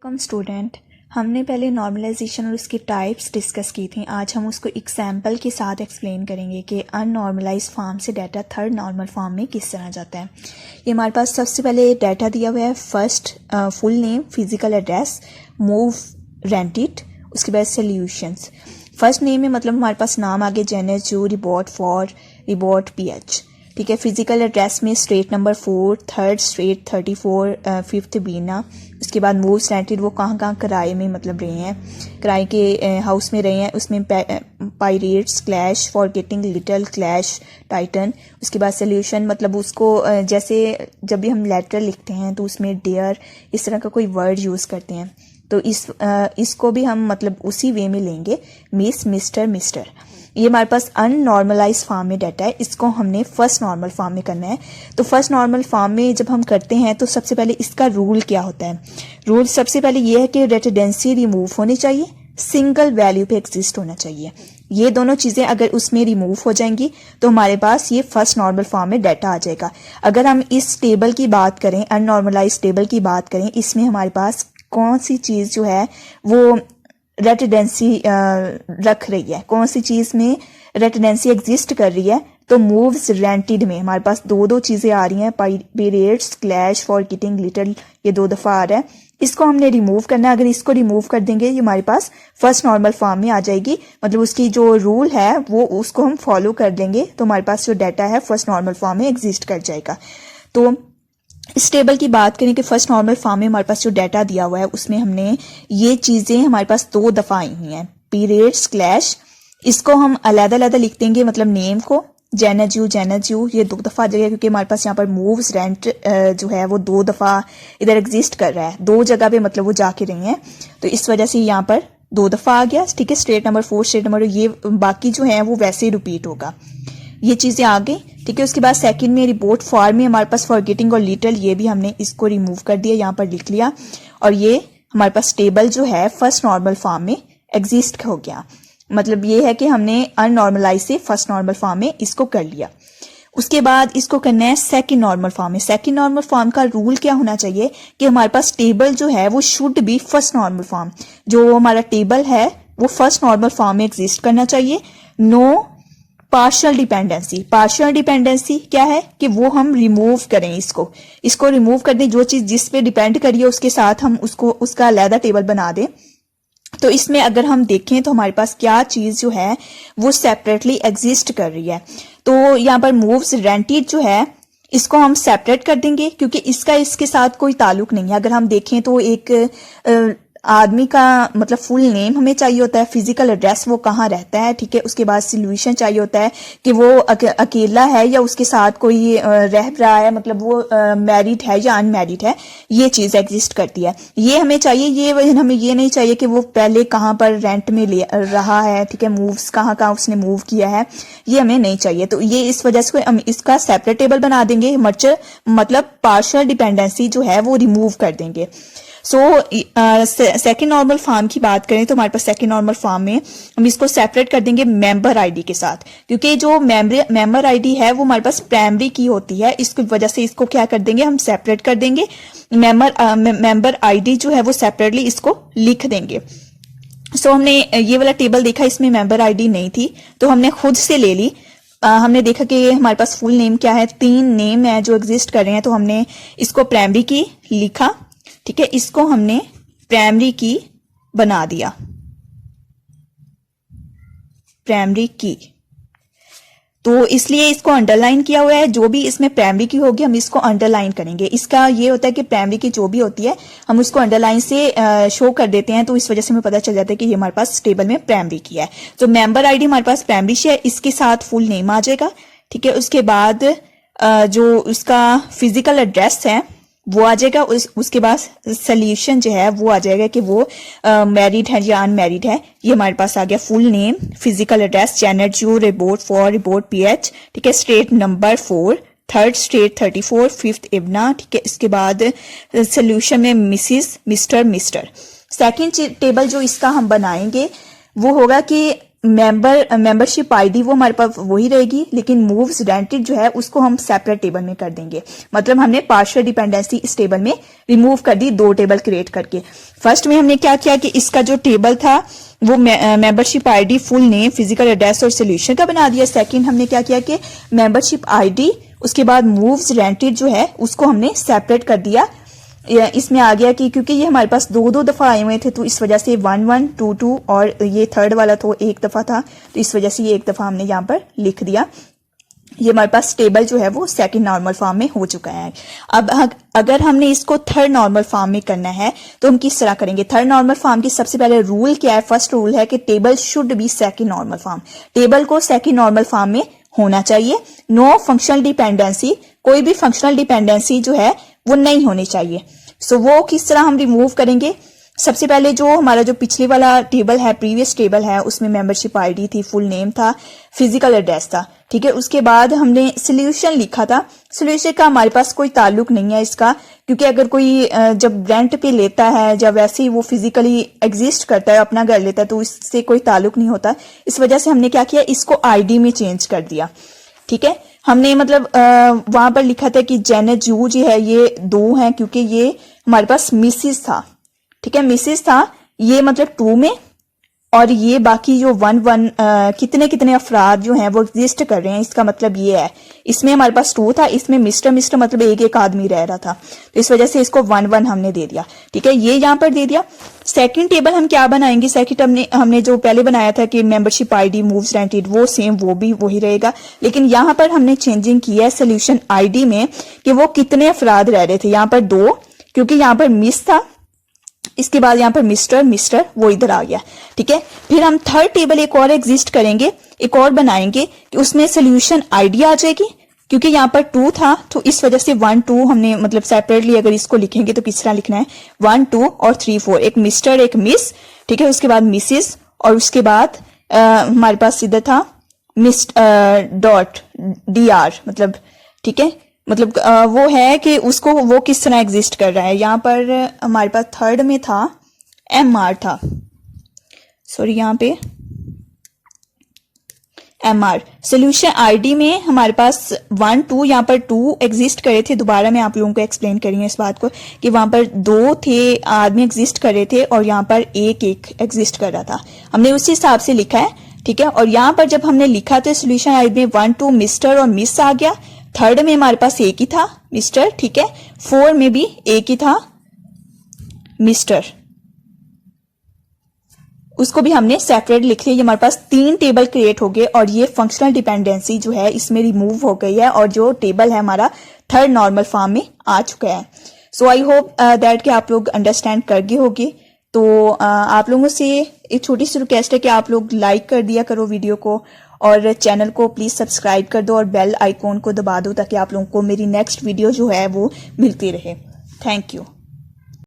Welcome student. हमने पहले normalisation और उसकी टाइप्स डिस्कस की थी। आज हम उसको एग्जाम्पल के साथ एक्सप्लेन करेंगे कि अननॉर्मलाइज फॉर्म से डाटा थर्ड नॉर्मल फॉर्म में किस तरह जाता है। ये हमारे पास सबसे पहले डाटा दिया हुआ है। First full name, physical address, move, rented, उसके बाद सोल्यूशंस। फर्स्ट नेम में मतलब हमारे पास नाम आगे जेनेस जू, रिबॉट फॉर, रिबॉट पीएच, ठीक है। फिजिकल एड्रेस में street number 4, third street 34, fifth बीना। उसके बाद मूव्स रेंटेड, वो कहाँ किराए में मतलब रहे हैं, किराए के हाउस में रहे हैं। उसमें pirates, clash, forgetting little, clash, Titan. उसके बाद सोल्यूशन मतलब उसको जैसे जब भी हम लेटर लिखते हैं तो उसमें डेयर इस तरह का कोई वर्ड यूज़ करते हैं, तो इसको भी हम मतलब उसी वे में लेंगे। Miss, mister, mister. ये हमारे पास अननॉर्मलाइज फॉर्म में डाटा है, इसको हमने फर्स्ट नॉर्मल फॉर्म में करना है। तो फर्स्ट नॉर्मल फॉर्म में जब हम करते हैं तो सबसे पहले इसका रूल क्या होता है। रूल सबसे पहले ये है कि रिडंडेंसी रिमूव होनी चाहिए, सिंगल वैल्यू पे एग्जिस्ट होना चाहिए। ये दोनों चीजें अगर उसमें रिमूव हो जाएंगी तो हमारे पास ये फर्स्ट नॉर्मल फॉर्म में डाटा आ जाएगा। अगर हम इस टेबल की बात करें, अननॉर्मलाइज टेबल की बात करें, इसमें हमारे पास कौन सी चीज जो है वो रेटिडेंसी रख रही है, कौन सी चीज में रेटिडेंसी एग्जिस्ट कर रही है, तो मूव्स रेंटेड में हमारे पास दो चीजें आ रही हैं। पीरियड्स, क्लैश, फॉरगेटिंग लिटिल, ये 2 दफा आ रहा है। इसको हमने रिमूव करना है। अगर इसको रिमूव कर देंगे ये हमारे पास फर्स्ट नॉर्मल फॉर्म में आ जाएगी। मतलब उसकी जो रूल है वो उसको हम फॉलो कर देंगे तो हमारे पास जो डाटा है फर्स्ट नॉर्मल फॉर्म में एग्जिस्ट कर जाएगा। तो इस टेबल की बात करें कि फर्स्ट नॉर्मल फॉर्म में हमारे पास जो डाटा दिया हुआ है उसमें हमने ये चीजें हमारे पास 2 दफा आई हुई हैं। पीरियड्स, क्लैश, इसको हम अलग-अलग लिख देंगे, मतलब नेम को जेनेस यू ये 2 दफा आ जाएगा क्योंकि हमारे पास यहाँ पर मूव्स रेंट जो है वो 2 दफा इधर एग्जिस्ट कर रहा है, 2 जगह पे मतलब वो जाके रही हैं, तो इस वजह से यहाँ पर 2 दफा आ गया, ठीक है। स्ट्रेट नंबर 4, स्ट्रेट नंबर, ये बाकी जो है वो वैसे ही रिपीट होगा। ये चीजें आ गई, ठीक है। उसके बाद सेकंड में रिपोर्ट फॉर में हमारे पास फॉरगेटिंग और लिटिल, ये भी हमने इसको रिमूव कर दिया, यहाँ पर लिख लिया, और ये हमारे पास टेबल जो है फर्स्ट नॉर्मल फॉर्म में एग्जिस्ट हो गया। मतलब ये है कि हमने अननॉर्मलाइज से फर्स्ट नॉर्मल फॉर्म में इसको कर लिया। उसके बाद इसको करना है सेकंड नॉर्मल फॉर्म में। सेकंड नॉर्मल फॉर्म का रूल क्या होना चाहिए कि हमारे पास टेबल जो है वो should be first normal form. जो हमारा टेबल है वो फर्स्ट नॉर्मल फॉर्म में एग्जिस्ट करना चाहिए। No partial dependency. Partial dependency क्या है कि वो हम रिमूव करें, इसको रिमूव कर दें। जो चीज जिस पे डिपेंड करिए उसके साथ हम उसका अलग टेबल बना दें। तो इसमें अगर हम देखें तो हमारे पास क्या चीज जो है वो सेपरेटली एग्जिस्ट कर रही है। तो यहाँ पर मूव्स रेंटेड जो है इसको हम सेपरेट कर देंगे क्योंकि इसके साथ कोई ताल्लुक नहीं है। अगर हम देखें तो एक आदमी का मतलब फुल नेम हमें चाहिए होता है, फिजिकल एड्रेस वो कहाँ रहता है, ठीक है। उसके बाद सोल्यूशन चाहिए होता है कि वो अकेला है या उसके साथ कोई रह रहा है, मतलब वो मैरिड है या अनमैरिड है, ये चीज एग्जिस्ट करती है, ये हमें चाहिए। ये हमें ये नहीं चाहिए कि वो पहले कहाँ पर रेंट में ले रहा है, ठीक है, मूव्स कहाँ उसने मूव किया है, ये हमें नहीं चाहिए। तो ये इस वजह से हम इसका सेपरेट टेबल बना देंगे। मतलब पार्शियल डिपेंडेंसी जो है वो रिमूव कर देंगे। सो सेकेंड नॉर्मल फॉर्म की बात करें तो हमारे पास सेकेंड नॉर्मल फॉर्म में हम इसको सेपरेट कर देंगे मेंबर आईडी के साथ, क्योंकि जो मेंबर आईडी है वो हमारे पास प्राइमरी की होती है, इसकी वजह से इसको क्या कर देंगे, हम सेपरेट कर देंगे। मेंबर आईडी जो है वो सेपरेटली इसको लिख देंगे। सो हमने ये वाला टेबल देखा, इसमें मेंबर आईडी नहीं थी तो हमने खुद से ले ली। हमने देखा कि हमारे पास फुल नेम क्या है, 3 नेम है जो एग्जिस्ट कर रहे हैं, तो हमने इसको प्राइमरी की लिखा, ठीक है। इसको हमने प्राइमरी की बना दिया, प्राइमरी की, तो इसलिए इसको अंडरलाइन किया हुआ है। जो भी इसमें प्राइमरी की होगी हम इसको अंडरलाइन करेंगे। इसका ये होता है कि प्राइमरी की जो भी होती है हम उसको अंडरलाइन से शो कर देते हैं, तो इस वजह से हमें पता चल जाता है कि ये हमारे पास टेबल में प्राइमरी की है। तो मेंबर आईडी हमारे पास प्राइमरी से है, इसके साथ फुल नेम आ जाएगा, ठीक है। उसके बाद जो उसका फिजिकल एड्रेस है वो आ जाएगा। उसके बाद सोल्यूशन जो है वो आ जाएगा कि वो मैरिड है या अनमैरिड है। ये हमारे पास आ गया फुल नेम, फिजिकल एड्रेस जेनेस जू, रिबॉट फॉर, रिबॉट पीएच, ठीक है। Street number 4, third street 34, fifth इबना, ठीक है। इसके बाद सोल्यूशन में Mrs, mister, mister. Second table जो इसका हम बनाएंगे वो होगा कि मेंबरशिप आईडी वो हमारे पास वही रहेगी, लेकिन मूव्स रेंटेड जो है उसको हम सेपरेट टेबल में कर देंगे। मतलब हमने पार्शियल डिपेंडेंसी इस टेबल में रिमूव कर दी, 2 टेबल क्रिएट करके। फर्स्ट में हमने क्या किया कि इसका जो टेबल था वो membership ID, full name, physical address और सोल्यूशन का बना दिया। सेकंड हमने क्या किया कि मेंबरशिप आईडी, उसके बाद मूव्स रेंटेड जो है उसको हमने सेपरेट कर दिया। इसमें आ गया कि क्योंकि ये हमारे पास 2 दफा आए हुए थे, तो इस वजह से 1 1 2 2 और ये थर्ड वाला तो 1 दफा था, तो इस वजह से ये 1 दफा हमने यहाँ पर लिख दिया। ये हमारे पास टेबल जो है वो सेकंड नॉर्मल फॉर्म में हो चुका है। अब अगर हमने इसको थर्ड नॉर्मल फॉर्म में करना है तो हम किस तरह करेंगे? थर्ड नॉर्मल फॉर्म की सबसे पहले रूल क्या है? फर्स्ट रूल है कि table should be second normal form. Table को सेकंड नॉर्मल फॉर्म में होना चाहिए। नो फंक्शनल डिपेंडेंसी, कोई भी फंक्शनल डिपेंडेंसी जो है वो नहीं होनी चाहिए। सो वो किस तरह हम रिमूव करेंगे? सबसे पहले जो हमारा जो पिछले वाला टेबल है, प्रीवियस टेबल है, उसमें मेंबरशिप आईडी थी, फुल नेम था, फिजिकल एड्रेस था, ठीक है। उसके बाद हमने सोल्यूशन लिखा था। सोल्यूशन का हमारे पास कोई ताल्लुक नहीं है इसका, क्योंकि अगर कोई जब रेंट पे लेता है, जब वैसे ही वो फिजिकली एग्जिस्ट करता है, अपना घर लेता है, तो इससे कोई ताल्लुक नहीं होता। इस वजह से हमने क्या किया, इसको आईडी में चेंज कर दिया, ठीक है। हमने मतलब वहां पर लिखा था कि जेनेट जू जो है ये 2 है, क्योंकि ये हमारे पास मिसिस था, ठीक है, मिसिस था, ये मतलब 2 में, और ये बाकी जो 1 1 कितने अफराद जो हैं वो एग्जिस्ट कर रहे हैं, इसका मतलब ये है। इसमें हमारे पास 2 था, इसमें मिस्टर मतलब एक आदमी रह रहा था, तो इस वजह से इसको 1 1 हमने दे दिया, ठीक है, ये यहाँ पर दे दिया। सेकंड टेबल हम क्या बनाएंगे? सेकंड हमने जो पहले बनाया था कि मेंबरशिप आईडी, मूव्स रेंटेड, वो सेम, वो भी वही रहेगा, लेकिन यहाँ पर हमने चेंजिंग की है सोल्यूशन आईडी में कि वो कितने अफराद रह रहे थे। यहाँ पर 2, क्योंकि यहाँ पर मिस था, इसके बाद यहाँ पर मिस्टर वो इधर आ गया, ठीक है। फिर हम थर्ड टेबल एक और एग्जिस्ट करेंगे, एक और बनाएंगे कि उसमें सोल्यूशन आईडी आ जाएगी, क्योंकि यहाँ पर 2 था, तो इस वजह से 1 2 हमने मतलब सेपरेटली अगर इसको लिखेंगे तो किस तरह लिखना है, 1 2 और 3 4, एक मिस्टर एक मिस, ठीक है, उसके बाद मिसिस, और उसके बाद हमारे पास इधर था डॉट DR, मतलब, ठीक है, मतलब वो है कि उसको वो किस तरह एग्जिस्ट कर रहा है। यहाँ पर हमारे पास थर्ड में था MR था, सॉरी, यहाँ पे MR। सोल्यूशन आईडी में हमारे पास 1 2, यहाँ पर 2 एग्जिस्ट करे थे। दोबारा मैं आप लोगों को एक्सप्लेन करी है इस बात को कि वहां पर 2 थे आदमी एग्जिस्ट कर रहे थे, और यहाँ पर एक एग्जिस्ट कर रहा था, हमने उसी हिसाब से लिखा है, ठीक है। और यहाँ पर जब हमने लिखा तो सोल्यूशन आईडी में 1 2 मिस्टर और मिस आ गया। थर्ड में हमारे पास एक ही था, मिस्टर, ठीक है। 4 में भी एक ही था, मिस्टर, उसको भी हमने सेपरेट लिख लिया। ये हमारे पास 3 टेबल क्रिएट हो गए, और ये फंक्शनल डिपेंडेंसी जो है इसमें रिमूव हो गई है, और जो टेबल है हमारा थर्ड नॉर्मल फॉर्म में आ चुका है। सो आई होप दैट कि आप लोग अंडरस्टैंड कर गए होंगे। तो आप लोगों से एक छोटी सी रिक्वेस्ट है कि आप लोग लाइक कर दिया करो वीडियो को, और चैनल को प्लीज सब्सक्राइब कर दो, और बेल आइकॉन को दबा दो, ताकि आप लोगों को मेरी नेक्स्ट वीडियो जो है वो मिलती रहे। Thank you.